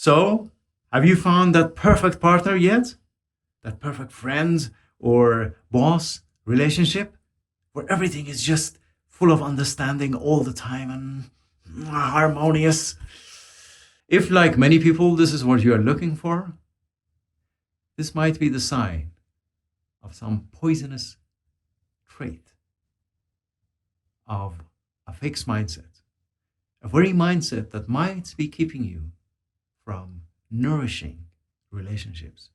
So, have you found that perfect partner yet? That perfect friend or boss relationship where everything is just full of understanding all the time and harmonious? If, like many people, this is what you are looking for, this might be the sign of some poisonous trait of a fixed mindset, a very mindset that might be keeping you from nourishing relationships.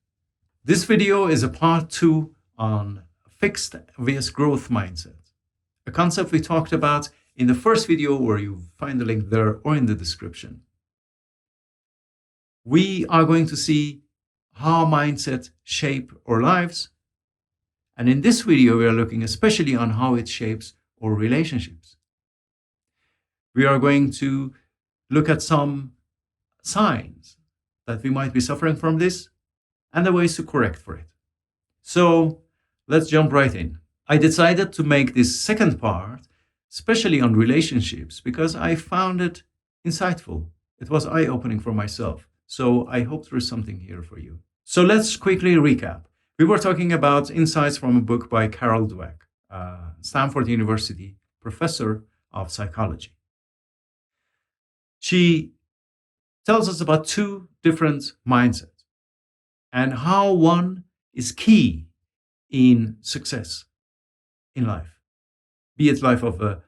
This video is a part 2 on fixed vs growth mindset, a concept we talked about in the first video, where you find the link there or in the description. We are going to see how mindset shape our lives. And in this video, we are looking especially on how it shapes our relationships. We are going to look at some signs that we might be suffering from this and the ways to correct for it. So let's jump right in. I decided to make this second part especially on relationships because I found it insightful. It was eye-opening for myself. So I hope there is something here for you. So let's quickly recap. We were talking about insights from a book by Carol Dweck, Stanford University professor of psychology. She tells us about two different mindsets and how one is key in success in life, be it life of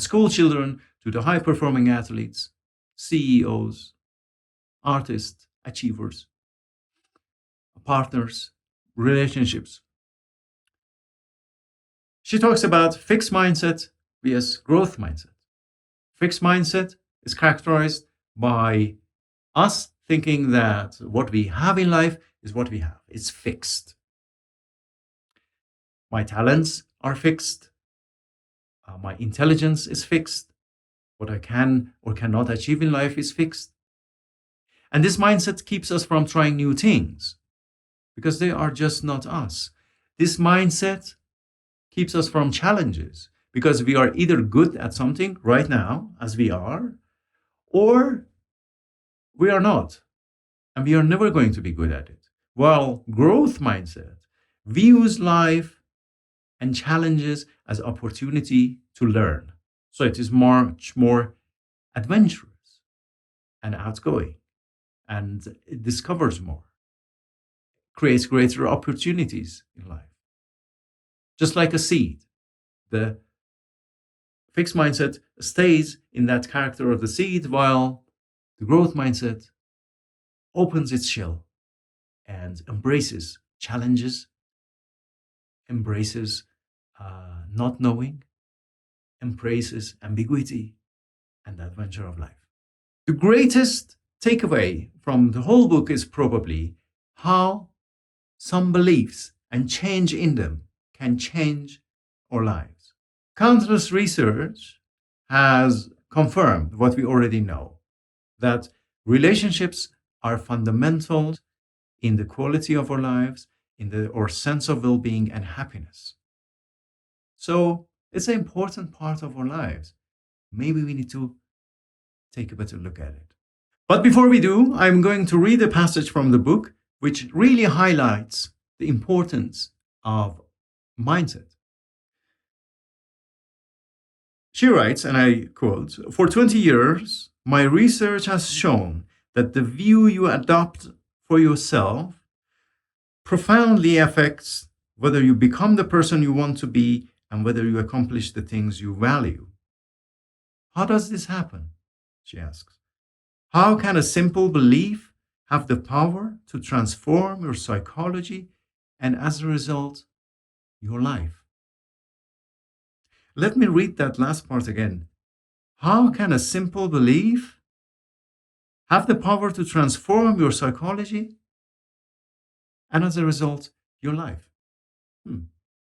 school children to the high-performing athletes, CEOs, artists, achievers, partners, relationships. She talks about fixed mindset vs growth mindset. Fixed mindset is characterized by us thinking that what we have in life is what we have. It's fixed. My talents are fixed. My intelligence is fixed. What I can or cannot achieve in life is fixed. And this mindset keeps us from trying new things because they are just not us. This mindset keeps us from challenges because we are either good at something right now, as we are, or we are not. And we are never going to be good at it. While growth mindset views life and challenges as opportunity to learn. So it is much more adventurous and outgoing, and it discovers more, creates greater opportunities in life. Just like a seed, the fixed mindset stays in that character of the seed, while the growth mindset opens its shell and embraces challenges, embraces not knowing, embraces ambiguity and the adventure of life. The greatest takeaway from the whole book is probably how some beliefs and change in them can change our lives. Countless research has confirmed what we already know, that relationships are fundamental in the quality of our lives, in our sense of well-being and happiness. So it's an important part of our lives. Maybe we need to take a better look at it. But before we do, I'm going to read a passage from the book which really highlights the importance of mindset. She writes, and I quote, "For 20 years, my research has shown that the view you adopt for yourself profoundly affects whether you become the person you want to be and whether you accomplish the things you value." How does this happen? She asks. How can a simple belief have the power to transform your psychology and, as a result, your life? Let me read that last part again. How can a simple belief have the power to transform your psychology and, as a result, your life?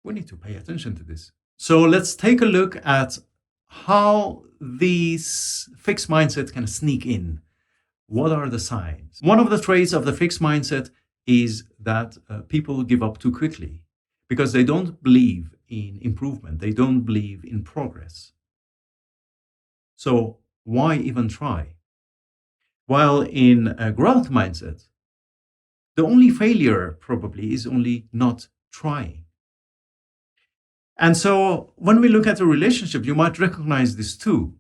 We need to pay attention to this. So let's take a look at how these fixed mindset can sneak in. What are the signs? One of the traits of the fixed mindset is that people give up too quickly because they don't believe in improvement. They don't believe in progress. So why even try? While in a growth mindset, the only failure probably is only not trying. And so when we look at a relationship, you might recognize this too.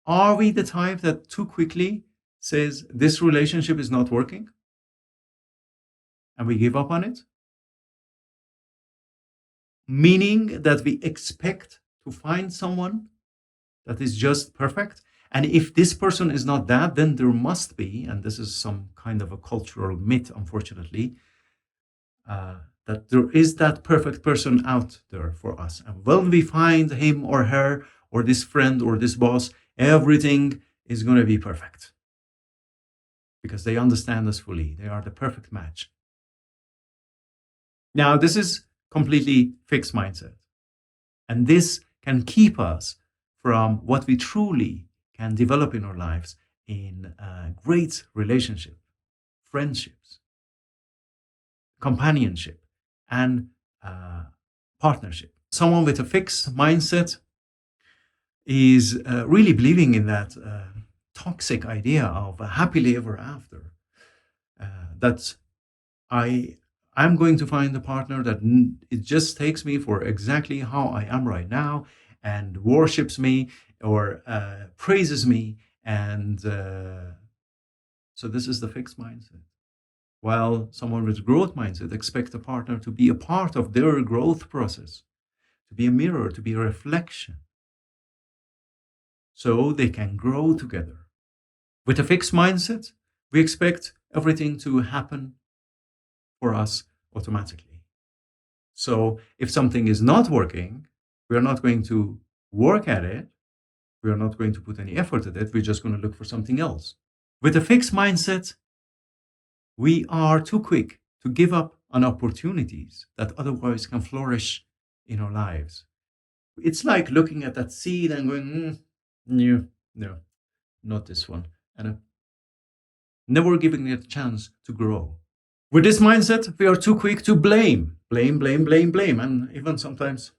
Are we the type that too quickly says this relationship is not working and we give up on it? Meaning that we expect to find someone that is just perfect. And if this person is not that, then there must be, and this is some kind of a cultural myth, unfortunately, that there is that perfect person out there for us. And when we find him or her or this friend or this boss, everything is going to be perfect because they understand us fully. They are the perfect match. Now, this is completely fixed mindset. And this can keep us from what we truly can develop in our lives in great relationship, friendships, companionship, and partnership. Someone with a fixed mindset is really believing in that toxic idea of a happily ever after. That I'm going to find a partner that it just takes me for exactly how I am right now and worships me or praises me. And so this is the fixed mindset. While someone with growth mindset expects a partner to be a part of their growth process, to be a mirror, to be a reflection, so they can grow together. With a fixed mindset, we expect everything to happen for us automatically. So if something is not working, we are not going to work at it. We are not going to put any effort at it. We're just going to look for something else. With a fixed mindset, we are too quick to give up on opportunities that otherwise can flourish in our lives. It's like looking at that seed and going, no, not this one. And never giving it a chance to grow. With this mindset, we are too quick to blame. And even sometimes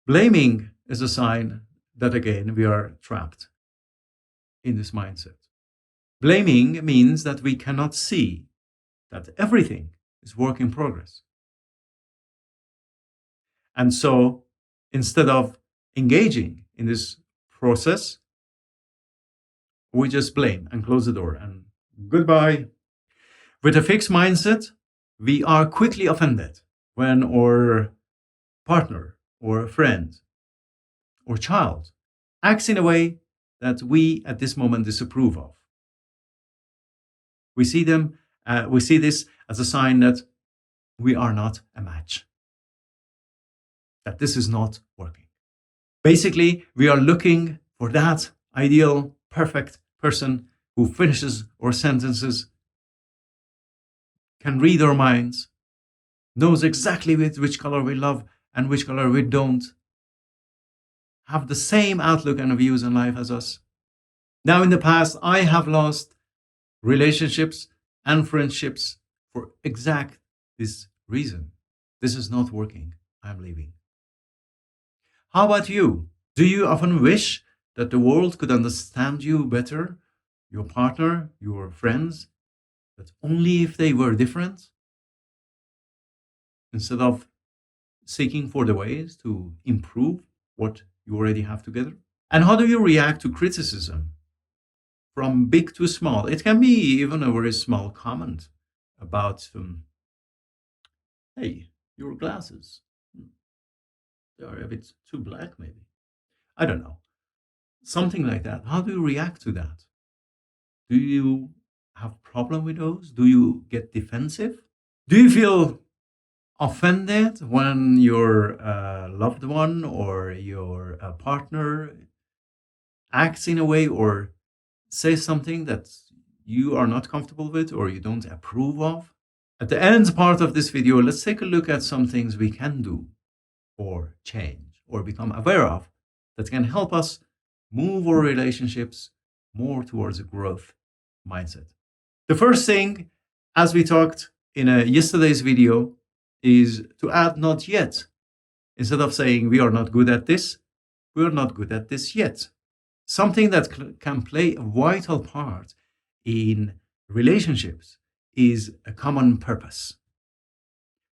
blaming is a sign that, again, we are trapped in this mindset. Blaming means that we cannot see that everything is work in progress. And so instead of engaging in this process, we just blame and close the door and goodbye. With a fixed mindset, we are quickly offended when our partner or friend or child acts in a way that we at this moment disapprove of. We see this as a sign that we are not a match, that this is not working. Basically, we are looking for that ideal, perfect person who finishes our sentences, can read our minds, knows exactly which color we love and which color we don't, have the same outlook and views in life as us. Now, in the past, I have lost relationships and friendships for exact this reason. This is not working. I'm leaving. How about you? Do you often wish that the world could understand you better, your partner, your friends, but only if they were different? Instead of seeking for the ways to improve what you already have together? And how do you react to criticism? From big to small. It can be even a very small comment about, hey, your glasses, they are a bit too black, maybe. I don't know. Something like that. How do you react to that? Do you have problem with those? Do you get defensive? Do you feel offended when your loved one or your partner acts in a way or says something that you are not comfortable with or you don't approve of? At the end part of this video, let's take a look at some things we can do or change or become aware of that can help us move our relationships more towards a growth mindset. The first thing, as we talked in yesterday's video, is to add not yet. Instead of saying we are not good at this, we are not good at this yet. Something that can play a vital part in relationships is a common purpose.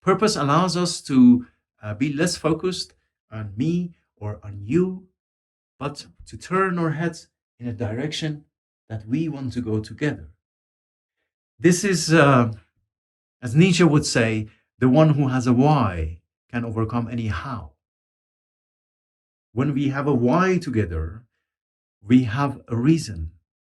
Purpose allows us to be less focused on me or on you, but to turn our heads in a direction that we want to go together. This is, as Nietzsche would say, the one who has a why can overcome any how. When we have a why together, we have a reason.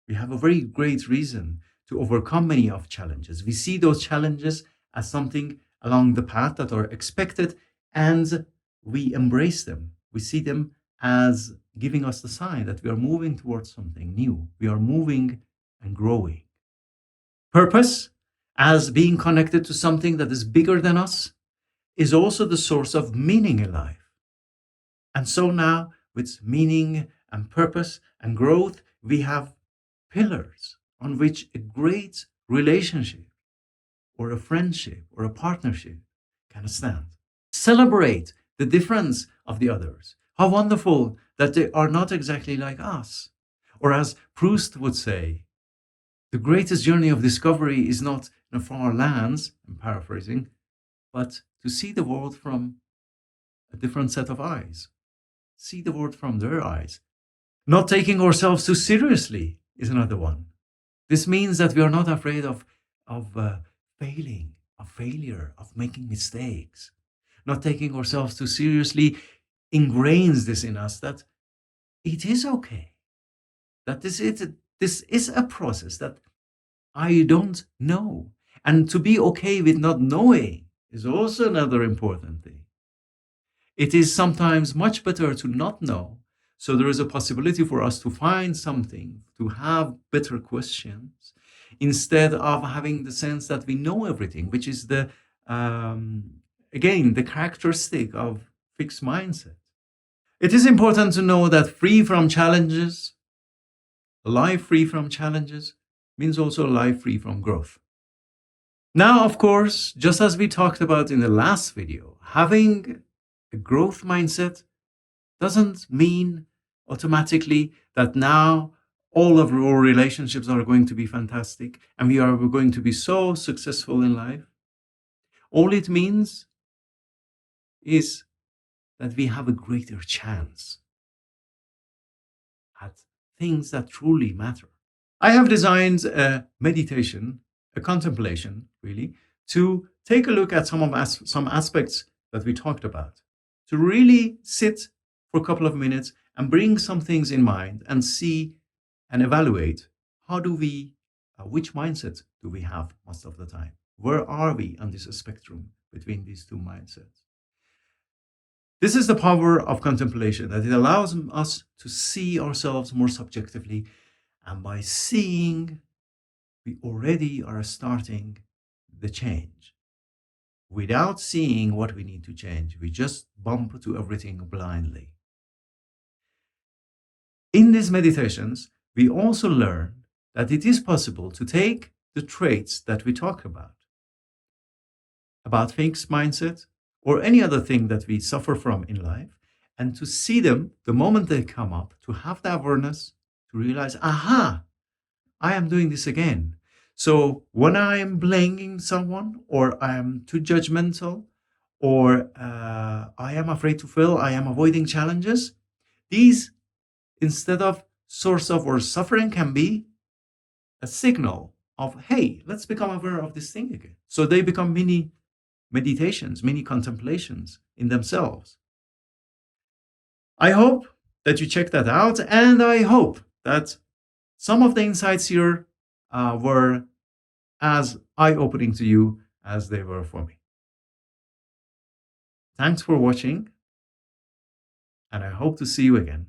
We have a very great reason to overcome many of challenges. We see those challenges as something along the path that are expected, and we embrace them. We see them as giving us the sign that we are moving towards something new. We are moving and growing. Purpose, as being connected to something that is bigger than us, is also the source of meaning in life. And so now, with meaning and purpose and growth, we have pillars on which a great relationship or a friendship or a partnership can stand. Celebrate the difference of the others. How wonderful that they are not exactly like us. Or as Proust would say, the greatest journey of discovery is not in far lands, I'm paraphrasing, but to see the world from a different set of eyes. See the world from their eyes. Not taking ourselves too seriously is another one. This means that we are not afraid of failing, of failure, of making mistakes. Not taking ourselves too seriously ingrains this in us that it is okay, that this is a process that I don't know. And to be okay with not knowing is also another important thing. It is sometimes much better to not know. So there is a possibility for us to find something, to have better questions, instead of having the sense that we know everything, which is again, the characteristic of fixed mindset. It is important to know that free from challenges, a life free from challenges, means also a life free from growth. Now, of course, just as we talked about in the last video, having a growth mindset doesn't mean automatically that now all of our relationships are going to be fantastic and we are going to be so successful in life. All it means is that we have a greater chance at things that truly matter. I have designed a meditation, a contemplation, really, to take a look at some aspects that we talked about, to really sit for a couple of minutes and bring some things in mind and see and evaluate how do we, which mindset do we have most of the time? Where are we on this spectrum between these two mindsets? This is the power of contemplation, that it allows us to see ourselves more subjectively. And by seeing, we already are starting the change. Without seeing what we need to change, we just bump to everything blindly. In these meditations, we also learn that it is possible to take the traits that we talk about fixed mindset, or any other thing that we suffer from in life, and to see them the moment they come up, to have the awareness, to realize, aha, I am doing this again. So when I am blaming someone, or I am too judgmental, or I am afraid to fail, I am avoiding challenges, these, instead of source of our suffering, can be a signal of, hey, let's become aware of this thing again. So they become mini meditations, mini contemplations in themselves. I hope that you check that out, and I hope that some of the insights here were as eye-opening to you as they were for me. Thanks for watching, and I hope to see you again.